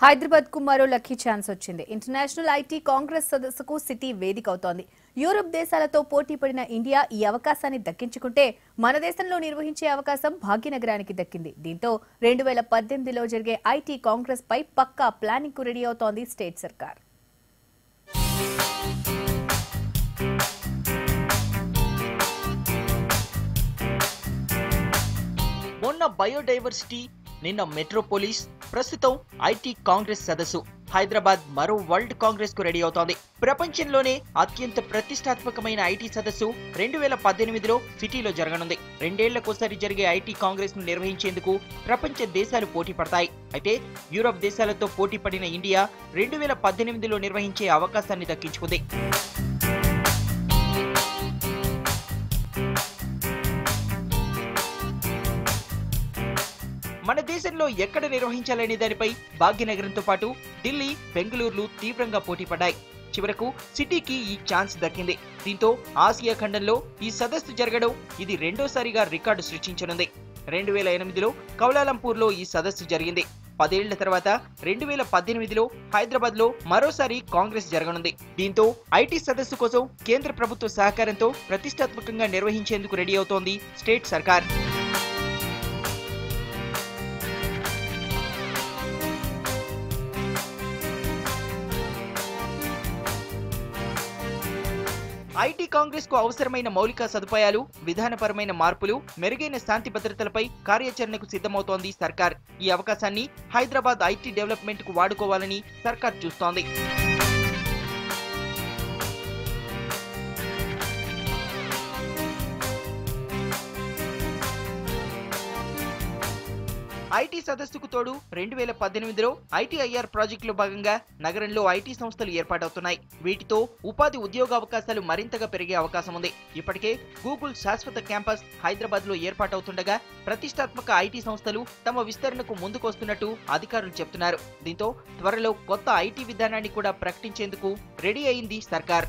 హైదరాబాద్ కు మరో lucky chance వచ్చింది. ఇంటర్నేషనల్ ఐటీ కాంగ్రెస్ సదస్సుకు సిటీ వేదిక అవుతోంది. యూరప్ దేశాలతో పోటీ పడిన ఇండియా ఈ అవకాశాన్ని దక్కించుకుంటే మన దేశంలో నిర్వహించే అవకాశం భాగ్యనగరానికి దక్కింది. దీంతో 2018లో జరిగే ఐటీ కాంగ్రెస్ పై పక్కా ప్లానింగ్ కు రెడీ అవుతోంది స్టేట్ సర్కార్. మొన్న బయోడైవర్సిటీ, నిన్న మెట్రోపోలిస్, ప్రస్తుతం ఐటీ కాంగ్రెస్ సదస్సు. హైదరాబాద్ మరో వరల్డ్ కాంగ్రెస్ కు రెడీ అవుతోంది. ప్రపంచంలోనే అత్యంత ప్రతిష్టాత్మకమైన ఐటీ సదస్సు 2018లో సిటీలో జరగనుంది. రెండేళ్లకోసారి జరిగే ఐటీ కాంగ్రెస్ ను నిర్వహించేందుకు ప్రపంచ దేశాలు పోటీ పడతాయి. అయితే యూరప్ దేశాలతో పోటీ పడిన ఇండియా 2018లో నిర్వహించే అవకాశాన్ని దక్కించుకుంది. మన దేశంలో ఎక్కడ నిర్వహించాలనే దానిపై భాగ్యనగరంతో పాటు ఢిల్లీ, బెంగళూరులు తీవ్రంగా పోటీ పడ్డాయి. చివరకు సిటీకి ఈ ఛాన్స్ దక్కింది. దీంతో ఆసియా ఖండంలో ఈ సదస్సు జరగడం ఇది రెండోసారిగా రికార్డు సృష్టించనుంది. 2008లో కౌలాలంపూర్లో ఈ సదస్సు జరిగింది. 10 ఏళ్ల తర్వాత 2018లో హైదరాబాద్ లో మరోసారి కాంగ్రెస్ జరగనుంది. దీంతో ఐటీ సదస్సు కోసం కేంద్ర ప్రభుత్వ సహకారంతో ప్రతిష్టాత్మకంగా నిర్వహించేందుకు రెడీ అవుతోంది స్టేట్ సర్కార్. ఐటీ కాంగ్రెస్ కు అవసరమైన మౌలిక సదుపాయాలు, విధానపరమైన మార్పులు, మెరుగైన శాంతి భద్రతలపై కార్యాచరణకు సిద్ధమవుతోంది సర్కార్. ఈ అవకాశాన్ని హైదరాబాద్ ఐటీ డెవలప్మెంట్ కు వాడుకోవాలని సర్కార్ చూస్తోంది. ఐటీ సదస్సుకు తోడు 2018లో ఐటీఐఆర్ ప్రాజెక్టులో భాగంగా నగరంలో ఐటీ సంస్థలు ఏర్పాటవుతున్నాయి. వీటితో ఉపాధి ఉద్యోగావకాశాలు మరింతగా పెరిగే అవకాశం ఉంది. ఇప్పటికే గూగుల్ శాశ్వత క్యాంపస్ హైదరాబాద్ లో ఏర్పాటవుతుండగా ప్రతిష్టాత్మక ఐటీ సంస్థలు తమ విస్తరణకు ముందుకొస్తున్నట్టు అధికారులు చెబుతున్నారు. దీంతో త్వరలో కొత్త ఐటీ విధానాన్ని కూడా ప్రకటించేందుకు రెడీ అయింది సర్కార్.